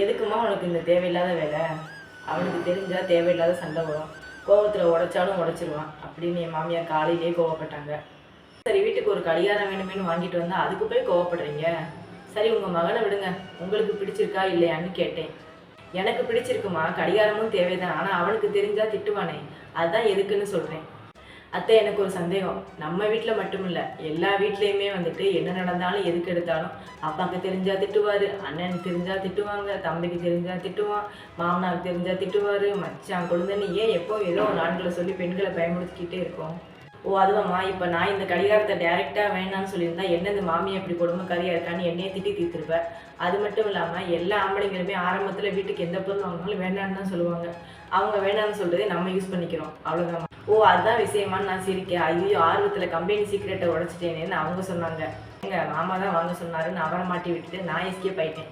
எதுக்குமா உனக்கு இந்த தேவையில்லாத வேலை? அவனுக்கு தெரிஞ்சால் தேவையில்லாத சண்டை வரும், கோவத்தில் உடைச்சாலும் உடைச்சிருவான் அப்படின்னு என் மாமியார் காலையிலேயே கோவப்பட்டாங்க. சரி, வீட்டுக்கு ஒரு கடிகாரம் வேணுமேனு வாங்கிட்டு வந்தால் அதுக்கு போய் கோவப்படுறீங்க. சரி, உங்கள் மகனை விடுங்க, உங்களுக்கு பிடிச்சிருக்கா இல்லையான்னு கேட்டேன். எனக்கு பிடிச்சிருக்குமா, கடிகாரமும் தேவைதான், ஆனால் அவனுக்கு தெரிஞ்சால் திட்டுவானே, அதுதான் எதுக்குன்னு சொல்கிறேன். அத்தை, எனக்கு ஒரு சந்தேகம். நம்ம வீட்டில் மட்டும் இல்லை, எல்லா வீட்லேயுமே வந்துட்டு என்ன நடந்தாலும் எதுக்கு எடுத்தாலும் அப்பாவுக்கு தெரிஞ்சால் திட்டுவார், அண்ணனுக்கு தெரிஞ்சால் திட்டுவாங்க, தம்பிக்கு தெரிஞ்சால் திட்டுவான், மாமனாருக்கு தெரிஞ்சால் திட்டுவார், மச்சான் கொழுந்தன்னு ஏன் எப்போ ஏதோ ஒரு ஆண்களை சொல்லி பெண்களை பயமுறுத்திக்கிட்டே இருக்கோம். ஓ, அதுவாம்மா, இப்போ நான் இந்த கடிகாரத்தை டைரெக்டாக வேணான்னு சொல்லியிருந்தா என்னது மாமியை எப்படி கொடுமைக்காரியாக இருக்கான்னு என்னையே திட்டி தீர்த்துருப்பேன். அது மட்டும் இல்லாமல் எல்லா ஆம்பளைங்களுமே ஆரம்பத்தில் வீட்டுக்கு எந்த பொருள் வாங்கினாலும் வேண்டான்னு தான் சொல்லுவாங்க. அவங்க வேணான்னு சொல்கிறதே நம்ம யூஸ் பண்ணிக்கிறோம், அவ்வளோதான். ஓ, அதுதான் விஷயமான்னு நான் சிரிக்கேன். ஐயோ, ஆர்வத்தில் கம்பெனி சீக்கிரட்டை உடச்சிட்டேனேன்னு அவங்க சொன்னாங்க. எங்கள் மாமா தான் வாங்க சொன்னாருன்னு அவரை மாட்டி விட்டுட்டு நான் எஸ்கேப் ஆயிட்டேன்.